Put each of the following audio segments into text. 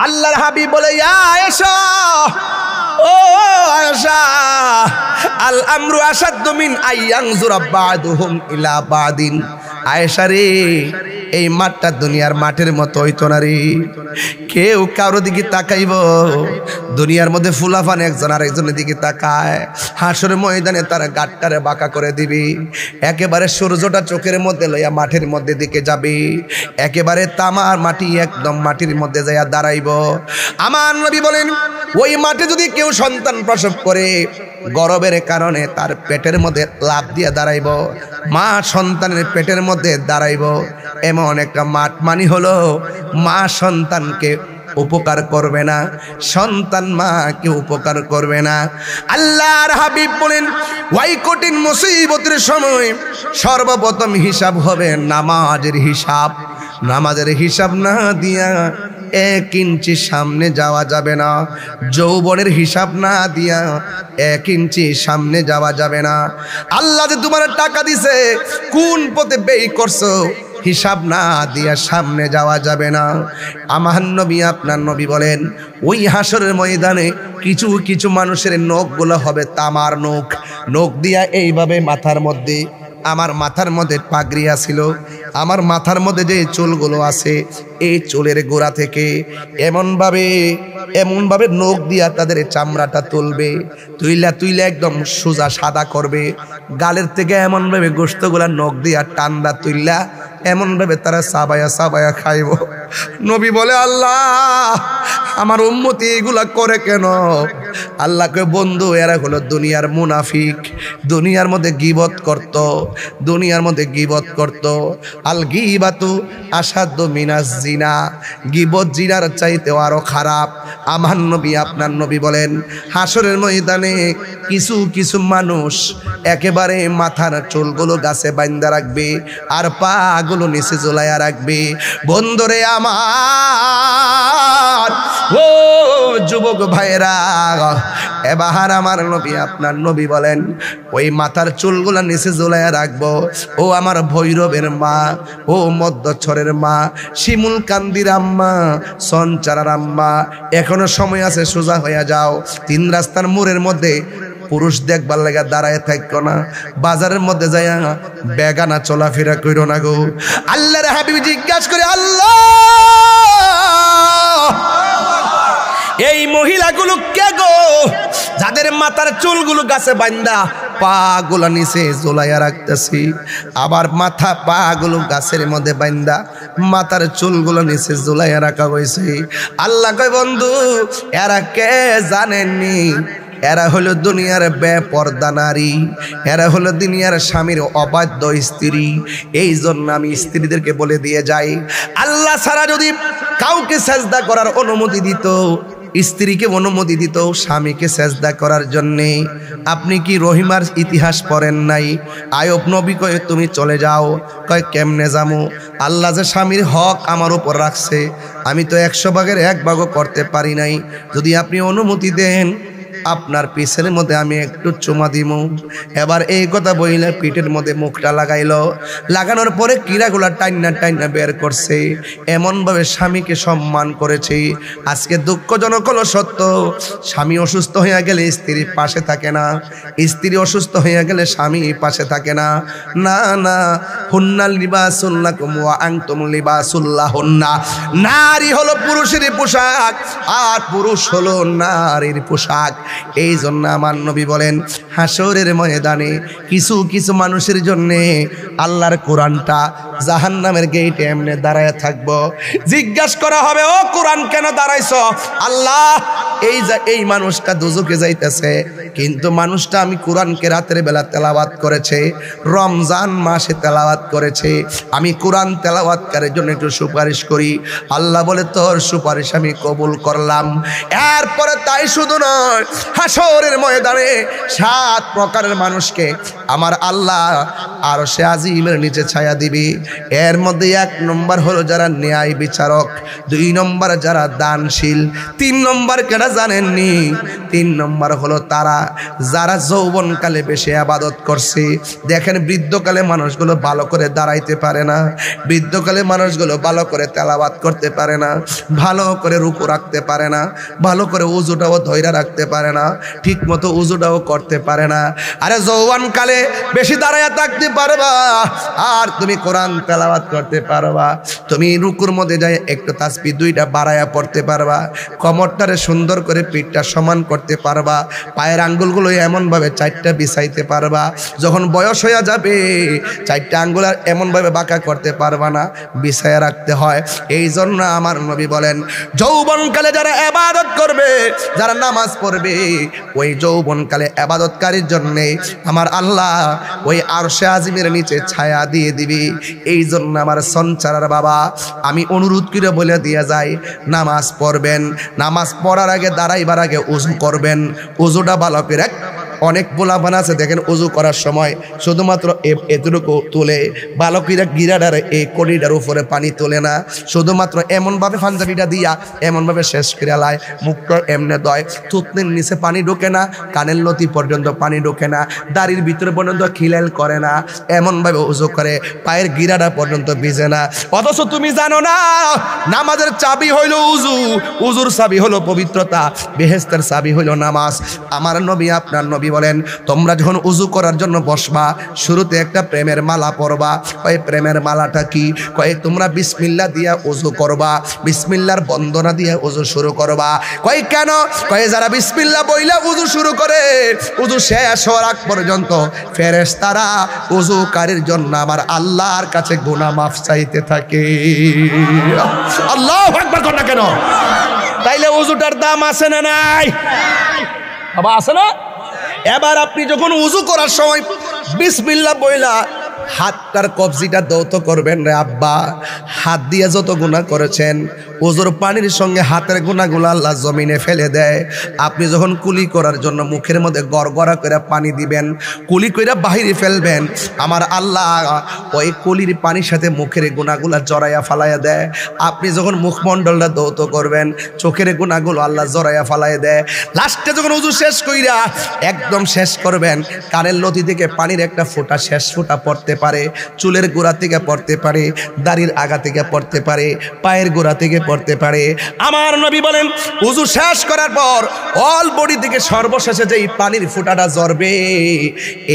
আল্লাহর হাবিব বলে, ইয়া আয়েশা, ও আয়েশা, আল আমরু আসাদ্দু মিন আইয়ানজুরা বা'দুহুম ইলা বা'দিন। আয়েশা রে, এই মাঠটা দুনিয়ার মাঠের মতো হইতো না রে। কেউ কারো দিকে তাকাইব, দুনিয়ার মধ্যে ফুলাফান একজন আরেকজনের দিকে তাকায়, হাসরের ময়দানে তারা গাটটারে বাঁকা করে দিবি। একেবারে সূর্যটা চোখের মধ্যে লইয়া মাঠের মধ্যে দিকে যাবে, একেবারে তামার মাটি একদম মাটির মধ্যে যাইয়া দাঁড়াইব। আমার নবী বলেন, ওই মাঠে যদি কেউ সন্তান প্রসব করে, গর্ভের কারণে তার পেটের মধ্যে লাফ দিয়ে দাঁড়াইব, মা সন্তানের পেটের মধ্যে দাঁড়াইব। এমন একটা মাঠ মানে হলো মা সন্তানকে উপকার করবে না, সন্তান মাকে উপকার করবে না। আল্লাহর হাবিব বলেন, ওই কঠিন মুসিবতের সময় সর্বপ্রথম হিসাব হবে নামাজের হিসাব। নামাজের হিসাব না দিয়া 1 ইঞ্চি সামনে যাওয়া যাবে না। যৌবনের হিসাব না দিয়া 1 ইঞ্চি সামনে যাওয়া যাবে না। আল্লাহ যে তোমার টাকা দিছে, কোন পথে ব্যয় করছো, হিসাব না দিয়া সামনে যাওয়া যাবে না। আমার নবী, আপনার নবী বলেন, ওই হাসরের ময়দানে কিছু কিছু মানুষের নখগুলো হবে তামার নখ। নখ দিয়া এইভাবে মাথার মধ্যে, আমার মাথার মধ্যে পাগড়ি ছিল, আমার মাথার মধ্যে যে চুলগুলো আছে, এই চুলের গোড়া থেকে এমনভাবে নখ দিয়া তাদের চামড়াটা তুলবে, তুইলা একদম সোজা সাদা করবে। গালের থেকে এমনভাবে গোশতগুলা নখ দিয়া টান্দা তুইলা এমনভাবে তারা সাবায়া খাইব। নবী বলে, আল্লাহ, আমার উম্মতি এগুলা করে কেন? আল্লাহকে বন্ধু, এরা হলো দুনিয়ার মুনাফিক, দুনিয়ার মধ্যে গীবত করত। আল গীবাতু আসাদ্দু মিনাজ জিনা, গীবত জিনার চাইতে আরো খারাপ। আমার নবী, আপনার নবী বলেন, হাসরের ময়দানে কিছু কিছু মানুষ একেবারে মাথার চুলগুলো গাছে বাইন্ধা রাখবে আর পা গুলো নিচে ঝুলাইয়া রাখবে। বন্ধুরে আমার, ও যুবক ভাইরা, এবার আমার নবী, আপনার নবী বলেন, ওই মাথার চুলগুলা নিচে ঝুলাইয়া রাখবো। ও আমার ভৈরবের মা, ও মধ্যছরের মা, শিমুল কান্দির আম্মা, সঞ্চারার আম্মা, এখনো সময় আছে, সোজা হইয়া যাও। 3 রাস্তার মোড়ের মধ্যে পুরুষ দেখবার লাগা দাঁড়ায় থাকো না, বাজারের মধ্যে যাইয়া বেগানা চলাফেরা কইরো না গো। আল্লাহর হাবিব জিজ্ঞাসা করে, আল্লাহ, এই মহিলাগুলো কে গো, যাদের মাথার চুলগুলো গাছে বান্ধা পা গুলা নিচে ঝোলাইয়া রাখতেছি, আবার মাথা পা গুলো গাছের মধ্যে বান্ধা মাথার চুলগুলো নিচে ঝোলাইয়া রাখা হয়েছে। আল্লাহ কয়, বন্ধু, এরা কে জানেননি? এরা হলো দুনিয়ার বেপরদা নারী, এরা হলো দুনিয়ার স্বামীর অবাধ্য স্ত্রী। এই জন্য আমি স্ত্রীদেরকে বলে দিয়ে যাই, আল্লাহ ছাড়া যদি কাউকে সেজদা করার অনুমতি দিত, স্ত্রীকে অনুমতি দিত স্বামীকে সেজদা করার জন্যে, আপনি কি রহিমার ইতিহাস পড়েন নাই? আয়ব নবী কয়ে, তুমি চলে যাও। কয়, কেমনে যামু? আল্লাহ যে স্বামীর হক আমার উপর রাখছে, আমি তো 100 ভাগের 1 ভাগও করতে পারি নাই। যদি আপনি অনুমতি দেন, আপনার পিছের মধ্যে আমি একটু চুমা দিব। এবার এই কথা বইলে পিঠের মধ্যে মুখটা লাগাইলো, লাগানোর পরে কিরাগুলা টাইনা বের করছে। এমনভাবে স্বামীকে সম্মান করেছে। আজকে দুঃখজনক হলো সত্য, স্বামী অসুস্থ হয়ে গেলে স্ত্রী পাশে থাকে না, স্ত্রী অসুস্থ হয়ে গেলে স্বামী পাশে থাকে না। না না, হুন্না লিবাসুল লাকুম ওয়া আনতুম লিবাসুল লাহুন্না। নারী হলো পুরুষের পোশাক আর পুরুষ হলো নারীর পোশাক। এই জন্য আমার নবী বলেন, হাসরের ময়দানে কিছু কিছু মানুষের জন্য আল্লাহর কোরআনটা জাহান্নামের গেটে এমনি দাঁড়ায় থাকবো। জিজ্ঞাসা করা হবে, ও কোরআন কেন দাঁড়াইছো? আল্লাহ, এই মানুষটা দোজখে যাইতেছে, কিন্তু মানুষটা আমি কোরআনকে রাতের বেলা তেলাওয়াত করেছে, রমজান মাসে তেলাওয়াত করেছে, আমি কোরআন তেলাওয়াতকারীর জন্য একটু সুপারিশ করি। আল্লাহ বলে, তোর সুপারিশ আমি কবুল করলাম। এরপরে তাই শুধু নয়, হাসরের ময়দানে 7 প্রকারের মানুষকে আমার আল্লাহ আরশে আজিমের নিচে ছায়া দিবে। এর মধ্যে 1 নম্বর হলো যারা ন্যায় বিচারক, 2 নম্বর যারা দানশীল, 3 নম্বর কেটা জানেননি? 3 নম্বর হলো তারা যারা যৌবনকালে বেশি ইবাদত করছে। দেখেন বৃদ্ধকালে মানুষগুলো ভালো করে দাঁড়াইতে পারে না, বৃদ্ধকালে মানুষগুলো ভালো করে তেলাওয়াত করতে পারে না, ভালো করে রুকু রাখতে পারে না, ভালো করে উজুটাও ধইরা রাখতে পারে না, ঠিক মতো উজুটাও করতে পারে না। আরে যৌবনকালে বেশি দাঁড়ায়া থাকতে পারবা, আর তুমি কোরআন তেলাওয়াত করতে পারবা, তুমি রুকুর মধ্যে যাই একটু তাসবিহ 2টা বাড়ায়া পড়তে পারবা, কোমরটারে সুন্দর করে পিঠটা সমান করতে পারবা, পায়ের আঙ্গুলগুলো এমনভাবে 4টা বিছাইতে পারবা। যখন বয়স হয়ে যাবে 4টা আঙ্গুল আর এমনভাবে বাঁকা করতে পারবা না, বিছায়া রাখতে হয়। এই জন্য আমার নবী বলেন যৌবনকালে যারা ইবাদত করবে, যারা নামাজ পড়বে, ওই যৌবনকালে ইবাদতকারীর জন্যে আমার আল্লাহ ওই আরশে আজিমের নিচে ছায়া দিয়ে দিবি। এই জন্য আমার সঞ্চারার বাবা আমি অনুরোধ করে বলে দিয়ে যাই, নামাজ পড়বেন, নামাজ পড়ার আগে দাঁড়াইবার আগে উজু করবেন, উজুটা ভালো করে। অনেক পোলাপান আছে দেখেন উজু করার সময় শুধুমাত্র এতটুকু তুলে, ভালো করে গিরাটার এই কড়িটার উপরে পানি তোলে না, শুধুমাত্র এমনভাবে পাঞ্জাবিটা দিয়া এমনভাবে শেষ করে লায়, মুখটা এমনে দয়, থুতনির নিচে পানি ঢোকে না, কানের লতি পর্যন্ত পানি ঢোকে না, দাড়ির ভিতরে পর্যন্ত খিলাল করে না, এমনভাবে উজু করে পায়ের গিরাটা পর্যন্ত ভিজে না। অথচ তুমি জানো না নামাজের চাবি হইল উজু, উজুর চাবি হলো পবিত্রতা, বেহেশতের চাবি হইল নামাজ। আমার নবী আপনার নবী বলেন তোমরা যখন উজু করার জন্য বসবা শুরুতে একটা প্রেমের মালা পড়বা। কয় প্রেমের মালাটা কি? কয় তোমরা বিসমিল্লাহ দিয়া উজু করবা, বিসমিল্লাহর বন্দনা দিয়ে উজু শুরু করবা। কয় কেন? কয় যারা বিসমিল্লাহ বইলা উজু শুরু করে উজু শেষ হওয়ার আগ পর্যন্ত ফেরেশতারা উজুকারীর জন্য আমার আল্লাহর কাছে গুনাহ মাফ চাইতে থাকে। আল্লাহু আকবার কর না কেন? তাইলে উজুটার দাম আছে না নাই? বাবা আছে না? এবার আপনি যখন উজু করার সময় বিসমিল্লাহ বইলা হাতটার কবজিটা দৌত করবেন রে আব্বা, হাত দিয়ে যত গুনাহ করেছেন ওজোর পানির সঙ্গে হাতের গুনাহগুলো আল্লাহ জমিনে ফেলে দেয়। আপনি যখন কুলি করার জন্য মুখের মধ্যে গড়গড়া করে পানি দিবেন, কুলি করে বাহিরে ফেলবেন, আমার আল্লাহ ওই কুলির পানির সাথে মুখের গুনাহগুলো জড়াইয়া ফালাইয়া দেয়। আপনি যখন মুখমণ্ডলটা দৌত করবেন চোখের গুনাহগুলো আল্লাহ জড়াইয়া ফালাইয়া দেয়। লাস্টে যখন উজু শেষ কইরা একদম শেষ করবেন, কানের লতি থেকে পানির একটা ফোঁটা শেষ ফোঁটা পড়তে পারে, চুলের গোড়া থেকে পড়তে পারে, দাড়ির আগা থেকে পড়তে পারে, পায়ের গোড়া থেকে পড়তে পারে। আমার নবী বলেন উজু শেষ করার পর অল বডি থেকে সর্বশেষে যেই পানির ফোঁটাটা ঝরবে,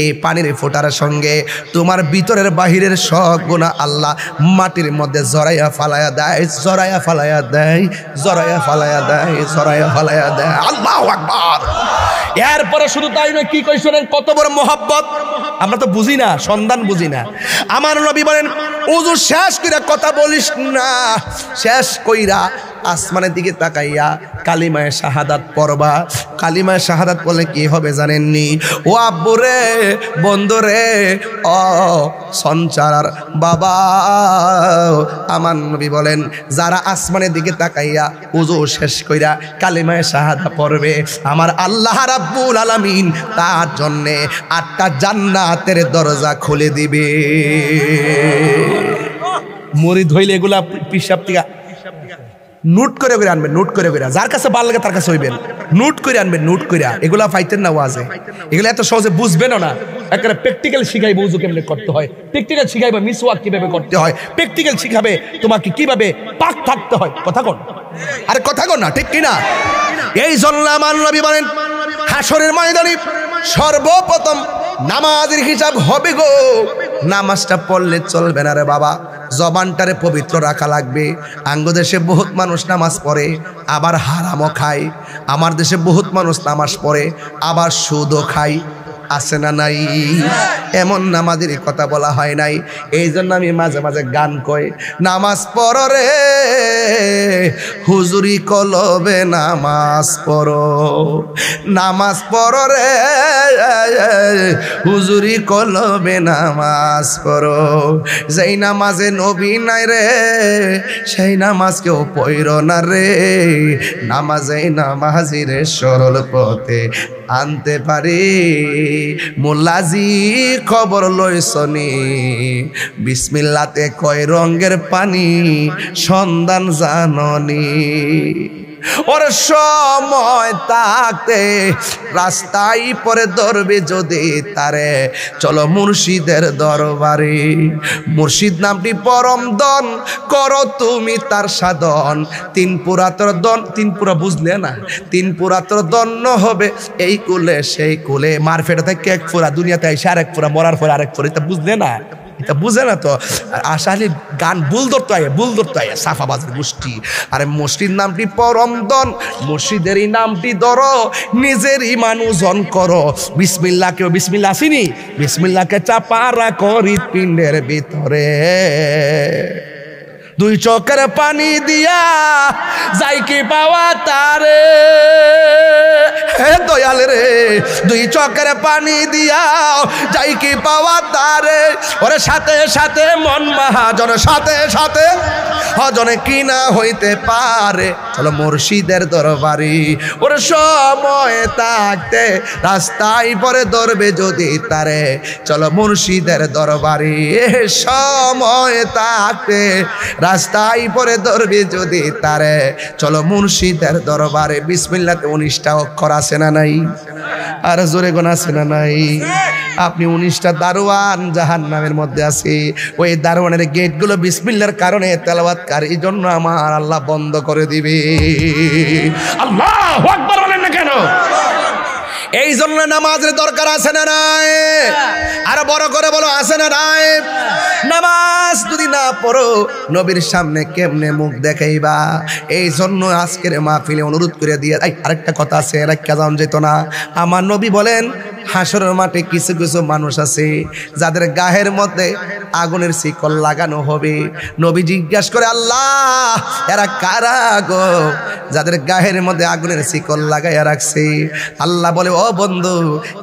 এই পানির ফোঁটার সঙ্গে তোমার ভিতরের বাহিরের সব গুনাহ আল্লাহ মাটির মধ্যে জড়াইয়া ফালাইয়া দেয়, জড়াইয়া ফালাইয়া দেয়, জড়াইয়া ফালাইয়া দেয়, জড়াইয়া ফালাইয়া দেয়। আল্লাহু আকবার। এরপরে শুধু তাই নয়, কি কই শুনেন কত বড় মোহাব্বত, আমরা তো বুঝি না, সন্ধান বুঝি না। আমার নবী বলেন উজু শেষ কইরা কথা বলিস না, শেষ কইরা আসমানের দিকে তাকাইয়া কালিমায়ে শাহাদাত পড়বা। কালিমায়ে শাহাদাত বলে কি হবে জানেননি? ও আব্বুরে, বন্ধুরে, ও সঞ্চার বাবা, আমার নবী বলেন যারা আসমানের দিকে তাকাইয়া উজু শেষ কইরা কালিমায়ে শাহাদাত পড়বে, আমার আল্লাহ রাব্বুল আলামিন তার জন্য 8টা জান্নাতের দরজা খুলে দিবে। মুরিদ হইলে এগুলা পিশাব থেকে নোট করে করে আনবেন, নোট করে করে, যার কাছে ভালো লাগে তার কাছে হইবেন, নোট করে আনবেন, নোট করে। এগুলা পাইতেন না ওয়াজে, এগুলা এত সহজে বুঝবেনও না। একটা প্র্যাকটিক্যাল শিখাইবে উজু কেমনে করতে হয়, প্র্যাকটিক্যাল শিখাইবে মিসওয়াক কিভাবে করতে হয়, প্র্যাকটিক্যাল শিখাবে তোমাকে কিভাবে পাক থাকতে হয়। কথা কোন? আরে কথা কোন না, ঠিক কিনা? এই জন্য আমার নবী বলেন হাসরের ময়দানে সর্বপ্রথম নামাজের হিসাব হবে গো। নামাজটা পড়লে চলবে না রে বাবা, জবানটারে পবিত্র রাখা লাগবে। আঙ্গ দেশে বহুত মানুষ নামাজ পড়ে আবার হারামও খায়, আমার দেশে বহুত মানুষ নামাজ পড়ে আবার সুদও খায়, আছে না নাই? এমন নামাজের কথা বলা হয় নাই। এই জন্য আমি মাঝে মাঝে গান কই, নামাজ পড়ো রে হুজুরি কলবে নামাজ পড়ো, নামাজ পড়ো রে হুজুরি কলবে নামাজ পড়ো। যেই নামাজে নবী নাই রে সেই নামাজ কেউ পড়ো না রে, নামাজে নামাজিরে সরল পথে আনতে পারে। মোল্লাজি খবর লইছনি বিসমিল্লাতে কয় রঙের পানি সন্ধান জাননি ওর সময় থাকতে রাস্তায় পরে ধরবে যদি তারে চলো মুর্শিদের দরবারে মুর্শিদ নামটি পরম দন করো তুমি তার সাধন তিন পুরাতর দন তিন পুরা বুঝলে না তিন পুরাতর দন্য হবে এই কুলে সেই কুলে মারফেটা থেকে এক পুরা দুনিয়াতে এসে আরেক পুরা মরার পরে আরেক পুরা এটা বুঝলে না এটা বুঝে না তো আসলে গান ভুল ধরতে হয় সাফাবাজের গোষ্ঠী আরে মসজিদ নামটি পরম দন মসজিদেরই নামটি ধরো নিজের ইমান ওজন করো বিসমিল্লাহকে বিসমিল্লাহ আসিনি বিসমিল্লাহকে চাপা রাখো হৃৎপিণ্ডের ভিতরে দুই চোখের পানি দিয়া যাই কি পাওয়া তারে হে দয়াল রে দুই চোখের পানি দিয়া যাই কি পাওয়া তারে ওরে সাথে সাথে মন মহাজন সাথে সাথে হজনে কি না হইতে পারে চলো মুর্শিদের দরবারে ওরে সময় থাকতে রাস্তায় পরে ধরবে যদি তারে চলো মুর্শিদের দরবারে সময় থাকতে রাস্তায় পরে ধরবে যদি তারে চলো মুর্শিদের দরবারে বিসমিল্লাতে 19টা অক্ষর আছে না নাই আর জোরে গোনা আছে না নাই আপনি 19টা দারোয়ান জাহান্নামের মধ্যে আছে ওই দারোয়ানের গেটগুলো বিসমিল্লাহর কারণে তেলাওয়াতকারী এই জন্য আমার আল্লাহ বন্ধ করে দিবে আল্লাহু আকবার বলেন না কেন এই জন্য নামাজের দরকার আছে না নাই আর বড় করে বলো আছে না নাই নামাজ যদি না পড়ো নবীর সামনে কেমনে মুখ দেখাইবা এই জন্য আজকের মাহফিলে অনুরোধ করে দিয়ে আরেকটা কথা আছে রাখা যাওয়া যেত না আমার নবী বলেন হাসরের মাঠে কিছু কিছু মানুষ আছে যাদের গায়ের মধ্যে আগুনের শিকল লাগানো হবে নবী জিজ্ঞাসা করে আল্লাহ এরা কারা গো যাদের গায়ের মধ্যে আগুনের শিকল লাগাইয়া রাখছে আল্লাহ বলে ও বন্ধু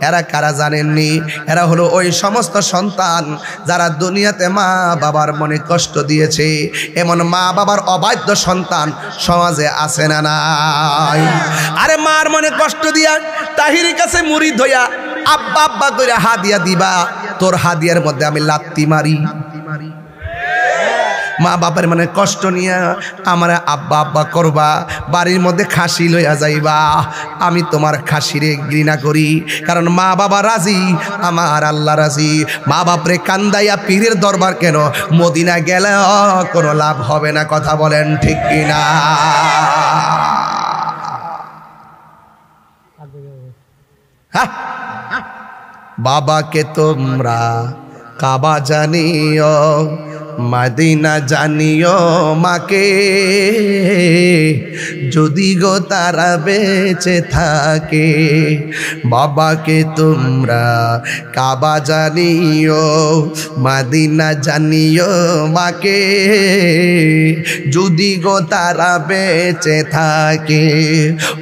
এরা কারা জানেননি এরা হলো ওই সমস্ত সন্তান যারা দুনিয়াতে মা বাবার মনে কষ্ট দিয়েছে এমন মা বাবার অবাধ্য সন্তান সমাজে আছে না নাই আরে মার মনে কষ্ট দিয়া তাহিরের কাছে মুরিদ হইয়া আব্বা আব্বা করে হাদিয়া দিবা তোর হাদিয়ার মধ্যে আমি লাত্তি মারি মা বাবার মানে কষ্ট নিয়া আমার আব্বা আব্বা করবা বাড়ির মধ্যে খাসি লইয়া যাইবা আমি তোমার খাসিরে ঘৃণা করি কারণ মা বাবা রাজি আমার আল্লাহ রাজি মা বাপরে কান্দাইয়া পীরের দরবার কেন মদিনা গেলে কোনো লাভ হবে না কথা বলেন ঠিক কিনা হ্যাঁ বাবাকে তোমরা কাবা জানিও মদিনা জানিও মাকে যদি গো তারা বেঁচে থাকে বাবাকে তোমরা কাবা জানিও মদিনা জানিও মাকে যদি গো তারা বেঁচে থাকে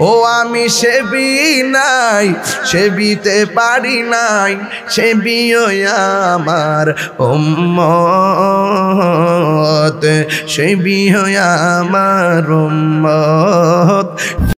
ও আমি সেবি নাই সেবিতে পারি নাই সেবিও আমার উম্মত সেবি হয় আমার উম্মত।